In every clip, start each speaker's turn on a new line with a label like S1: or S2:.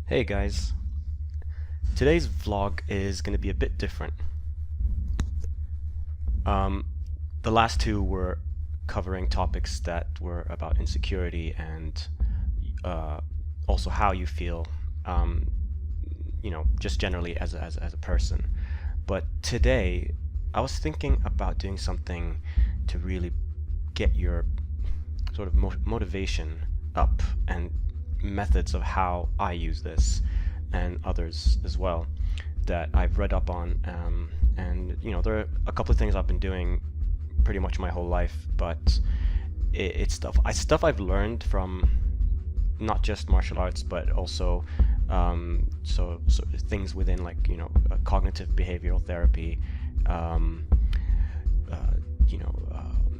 S1: Hey guys, today's vlog is going to be a bit different. The last two were covering topics that were about insecurity and also how you feel, just generally as a person. But today, I was thinking about doing something to really get your sort of motivation up and methods of how I use this and others as well that I've read up on, and there are a couple of things I've been doing pretty much my whole life, but it's stuff I've learned from not just martial arts but also so things within cognitive behavioral therapy,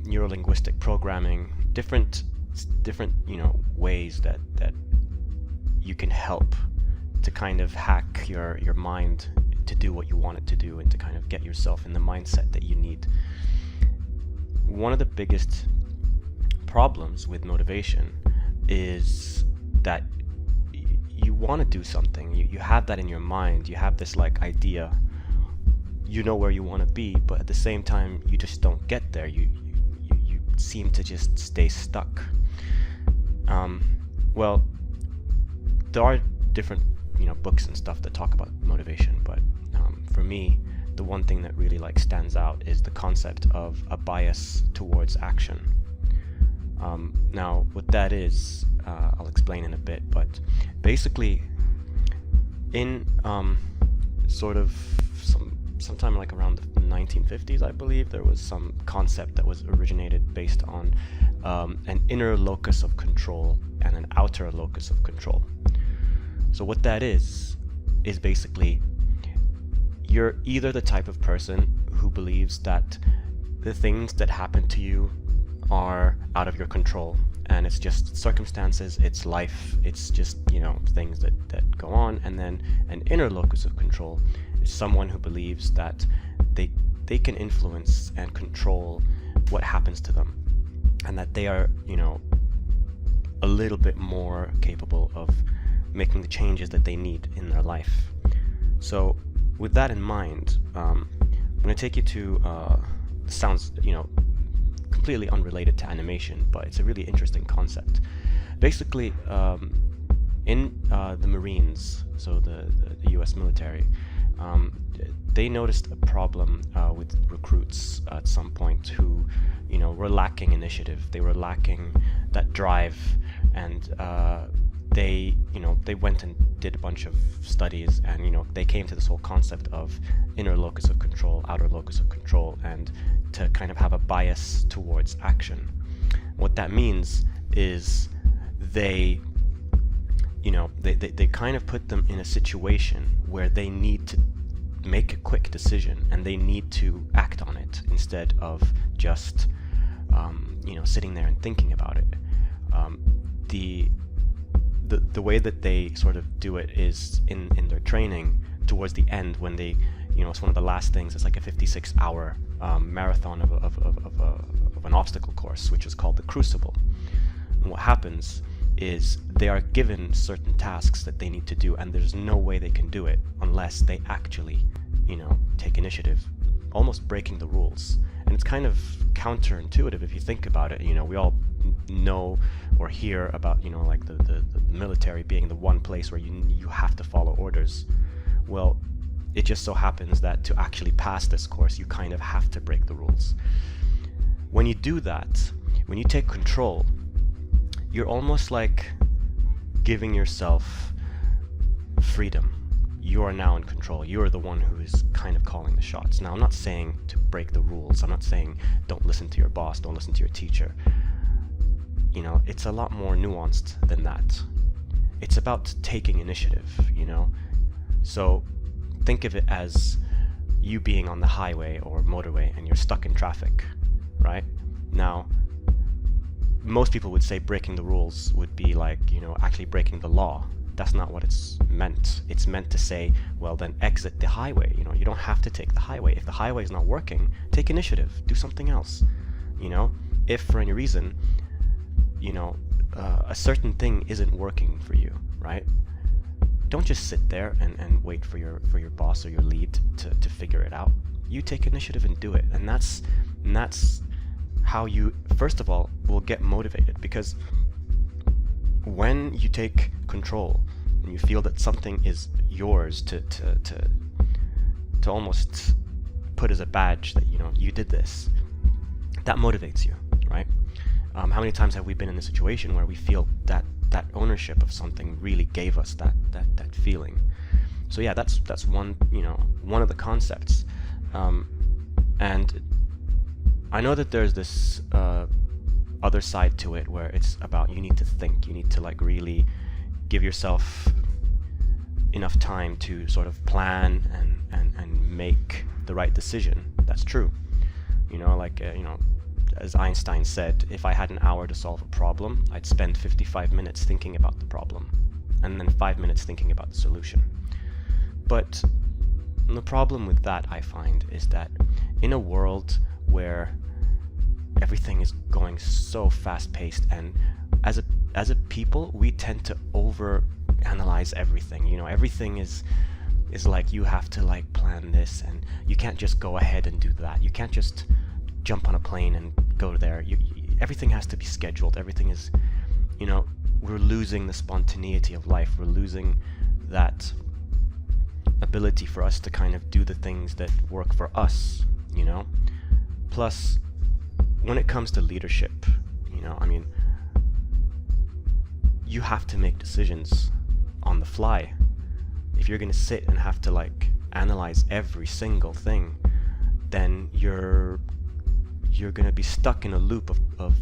S1: neurolinguistic programming, different ways that you can help to kind of hack your mind to do what you want it to do and to kind of get yourself in the mindset that you need. One of the biggest problems with motivation is that you want to do something, you have that in your mind, you have this idea, you know where you want to be, but at the same time you just don't get there. You seem to just stay stuck. Well, there are different books and stuff that talk about motivation, but for me, the one thing that really stands out is the concept of a bias towards action. Now, what that is, I'll explain in a bit, but basically, in sometime around the 1950s, I believe, there was some concept that was originated based on an inner locus of control and an outer locus of control. So what that is basically you're either the type of person who believes that the things that happen to you are out of your control and it's just circumstances, it's life, it's just things that go on, and then an inner locus of control is someone who believes that they can influence and control what happens to them, and that they are a little bit more capable of making the changes that they need in their life. So with that in mind, I'm going to take you to sounds completely unrelated to animation, but it's a really interesting concept. Basically, in the Marines, so the US military, they noticed a problem with recruits at some point who were lacking initiative. They were lacking that drive, and they went and did a bunch of studies, and they came to this whole concept of inner locus of control, outer locus of control, and to kind of have a bias towards action. What that means is they kind of put them in a situation where they need to make a quick decision and they need to act on it instead of just sitting there and thinking about it. The way that they sort of do it is in their training towards the end, when they it's one of the last things. It's like a 56-hour marathon of an obstacle course, which is called the Crucible. And what happens is they are given certain tasks that they need to do, and there's no way they can do it unless they actually take initiative, almost breaking the rules. And it's kind of counterintuitive if you think about it. We all know or hear about the military being the one place where you have to follow orders. Well, it just so happens that to actually pass this course, you kind of have to break the rules. When you do that, when you take control, you're almost like giving yourself freedom. You are now in control. You are the one who is kind of calling the shots. Now, I'm not saying to break the rules. I'm not saying don't listen to your boss, don't listen to your teacher. It's a lot more nuanced than that. It's about taking initiative, So think of it as you being on the highway or motorway and you're stuck in traffic, right? Now, most people would say breaking the rules would be actually breaking the law. That's not what it's meant. It's meant to say, well, then exit the highway. You don't have to take the highway. If the highway is not working, take initiative. Do something else. If for any reason, a certain thing isn't working for you, right? don't just sit there and wait for your boss or your lead to figure it out. You take initiative and do it. And that's how you, first of all, will get motivated, because when you take control and you feel that something is yours to almost put as a badge that, you know, you did this, that motivates you, right? How many times have we been in a situation where we feel that ownership of something really gave us that feeling? So yeah, that's one, you know, one of the concepts. And I know that there's this other side to it where it's about, you need to think, you need to like really give yourself enough time to sort of plan and make the right decision. That's true. You know, like, you know, as Einstein said, if I had an hour to solve a problem, I'd spend 55 minutes thinking about the problem, and then 5 minutes thinking about the solution. But the problem with that, I find, is that in a world where everything is going so fast-paced, and as a people, we tend to over-analyze everything. You know, everything is like, you have to like plan this, and you can't just go ahead and do that. You can't just jump on a plane and go there. Everything has to be scheduled. Everything is, you know, we're losing the spontaneity of life. We're losing that ability for us to kind of do the things that work for us, you know? Plus, when it comes to leadership, you know, I mean, you have to make decisions on the fly. If you're going to sit and have to like analyze every single thing, then you're going to be stuck in a loop of,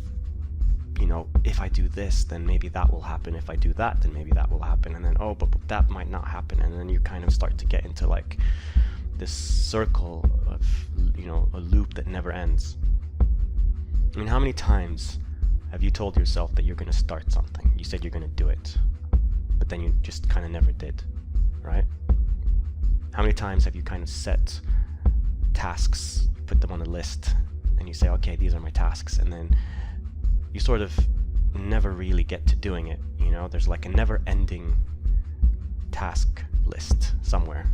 S1: you know, if I do this, then maybe that will happen. If I do that, then maybe that will happen. And then, oh, but that might not happen. And then you kind of start to get into like this circle of, you know, a loop that never ends. I mean, how many times have you told yourself that you're going to start something? You said you're going to do it, but then you just kind of never did, right? How many times have you kind of set tasks, put them on a list, and you say, okay, these are my tasks, and then you sort of never really get to doing it, you know? There's like a never-ending task list somewhere,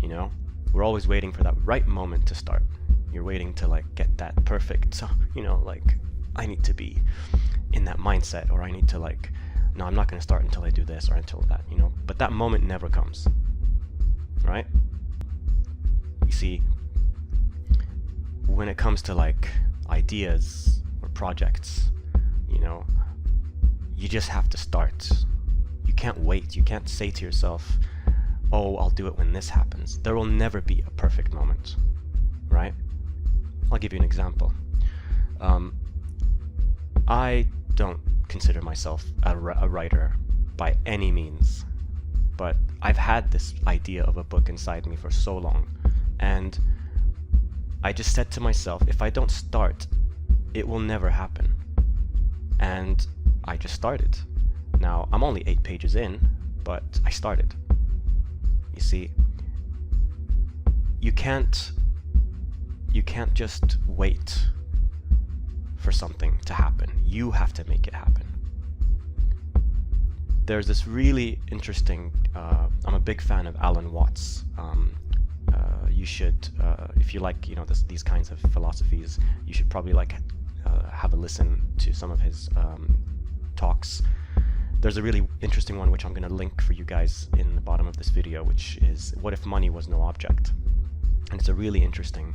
S1: you know? We're always waiting for that right moment to start. You're waiting to like get that perfect, so, you know, like, I need to be in that mindset, or I need to like, no, I'm not going to start until I do this or until that, you know? But that moment never comes, right? You see, when it comes to like ideas or projects, you know, you just have to start. You can't wait. You can't say to yourself, oh, I'll do it when this happens. There will never be a perfect moment, right? I'll give you an example. I don't consider myself a writer by any means, but I've had this idea of a book inside me for so long, and I just said to myself, if I don't start, it will never happen. And I just started. Now, I'm only 8 pages in, but I started. You see, you can't just wait for something to happen. You have to make it happen. There's this really interesting, I'm a big fan of Allan Watts. You should, if you like, you know, these kinds of philosophies, you should probably like have a listen to some of his talks. There's a really interesting one which I'm going to link for you guys in the bottom of this video, which is, what if money was no object? And it's a really interesting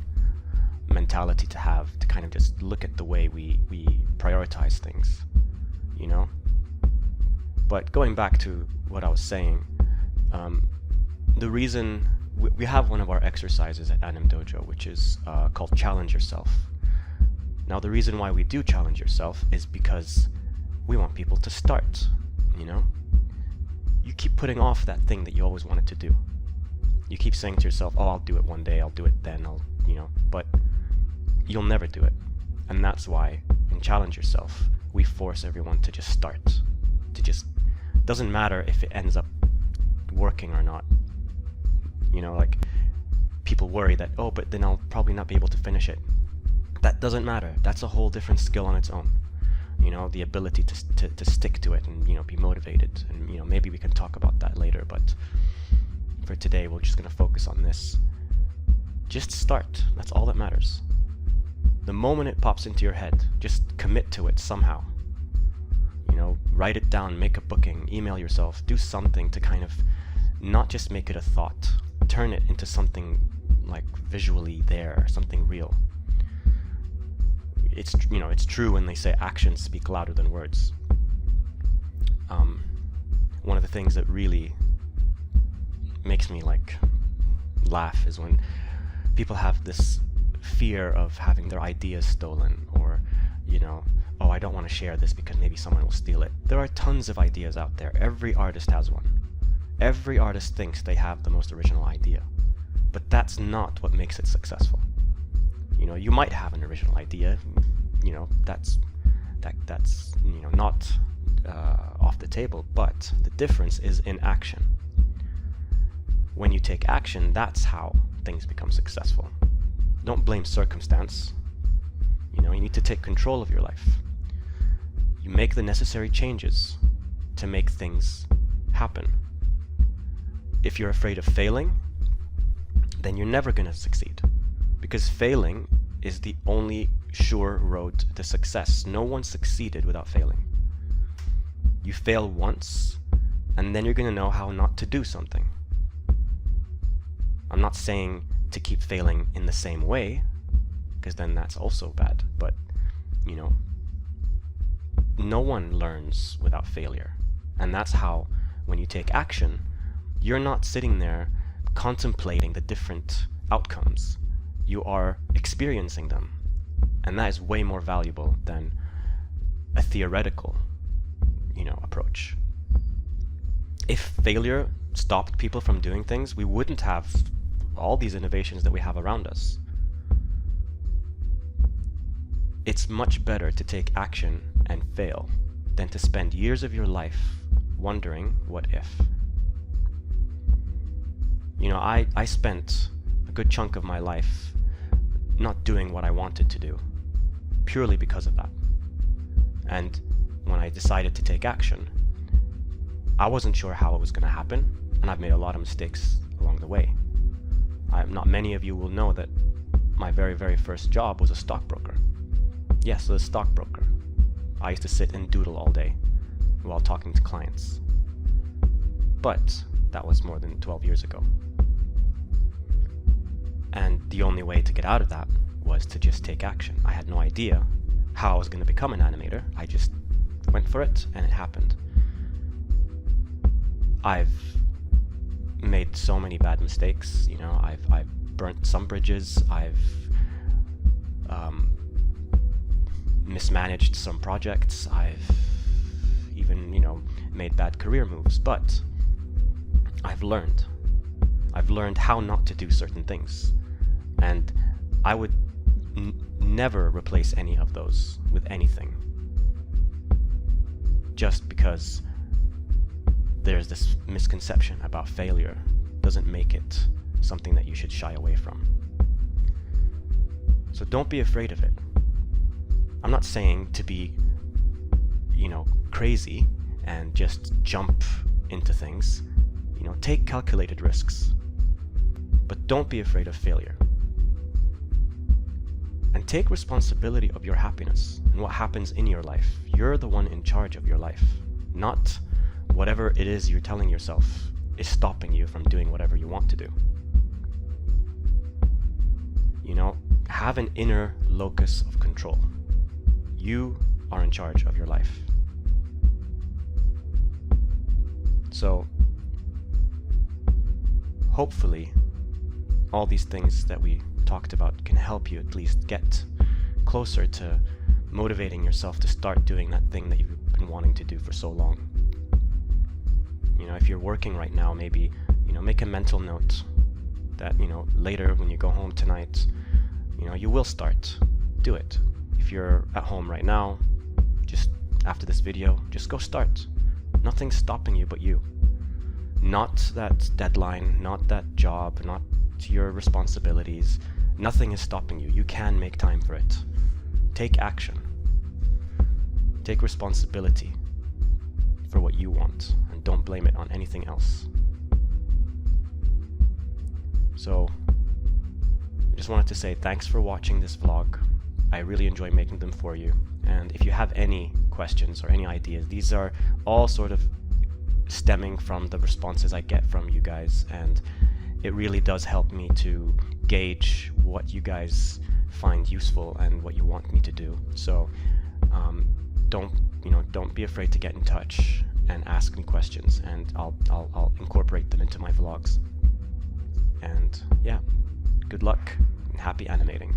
S1: mentality to have, to kind of just look at the way we prioritize things, you know? But going back to what I was saying, the reason we have one of our exercises at Anim Dojo, which is called Challenge Yourself. Now, the reason why we do Challenge Yourself is because we want people to start, you know? You keep putting off that thing that you always wanted to do. You keep saying to yourself, oh, I'll do it one day, I'll do it then, you know, but you'll never do it. And that's why in Challenge Yourself, we force everyone to just start. Doesn't matter if it ends up working or not. You know, like, people worry that, oh, but then I'll probably not be able to finish it. That doesn't matter. That's a whole different skill on its own. You know, the ability to stick to it and, you know, be motivated. And, you know, maybe we can talk about that later, but for today, we're just going to focus on this. Just start. That's all that matters. The moment it pops into your head, just commit to it somehow. You know, write it down, make a booking, email yourself, do something to kind of not just make it a thought, turn it into something like visually there, something real. It's, you know, it's true when they say actions speak louder than words. One of the things that really makes me like laugh is when people have this fear of having their ideas stolen, or, you know, oh, I don't want to share this because maybe someone will steal it. There are tons of ideas out there. Every artist has one. Every artist thinks they have the most original idea, but that's not what makes it successful. You know, you might have an original idea, you know, that's you know, not off the table, but the difference is in action. When you take action, that's how things become successful. Don't blame circumstance. You know, you need to take control of your life. You make the necessary changes to make things happen. If you're afraid of failing, then you're never going to succeed, because failing is the only sure road to success. No one succeeded without failing. You fail once, and then you're going to know how not to do something. I'm not saying to keep failing in the same way, because then that's also bad, but, you know, no one learns without failure. And that's how, when you take action, you're not sitting there contemplating the different outcomes. You are experiencing them. And that is way more valuable than a theoretical, you know, approach. If failure stopped people from doing things, we wouldn't have all these innovations that we have around us. It's much better to take action and fail than to spend years of your life wondering what if. You know, I spent a good chunk of my life not doing what I wanted to do, purely because of that. And when I decided to take action, I wasn't sure how it was going to happen, and I've made a lot of mistakes along the way. Not many of you will know that my very, very first job was a stockbroker. Yes, a stockbroker. I used to sit and doodle all day while talking to clients. But that was more than 12 years ago. And the only way to get out of that was to just take action. I had no idea how I was going to become an animator. I just went for it, and it happened. I've made so many bad mistakes. You know, I've burnt some bridges. I've mismanaged some projects. I've even, you know, made bad career moves. But I've learned how not to do certain things, and I would never replace any of those with anything, just because there's this misconception about failure doesn't make it something that you should shy away from. So don't be afraid of it. I'm not saying to be, you know, crazy and just jump into things. You know, take calculated risks, but don't be afraid of failure. And take responsibility of your happiness and what happens in your life. You're the one in charge of your life, not whatever it is you're telling yourself is stopping you from doing whatever you want to do. You know, have an inner locus of control. You are in charge of your life. So, hopefully, all these things that we talked about can help you at least get closer to motivating yourself to start doing that thing that you've been wanting to do for so long. You know, if you're working right now, maybe, you know, make a mental note that, you know, later when you go home tonight, you know, you will start. Do it. If you're at home right now, just after this video, just go start. Nothing's stopping you but you. Not that deadline, not that job, not your responsibilities. Nothing is stopping you. You can make time for it. Take action. Take responsibility for what you want and don't blame it on anything else. So I just wanted to say thanks for watching this vlog. I really enjoy making them for you, and if you have any questions or any ideas, these are all sort of stemming from the responses I get from you guys, and it really does help me to gauge what you guys find useful and what you want me to do. So don't be afraid to get in touch and ask me questions, and I'll incorporate them into my vlogs. And yeah, good luck and happy animating.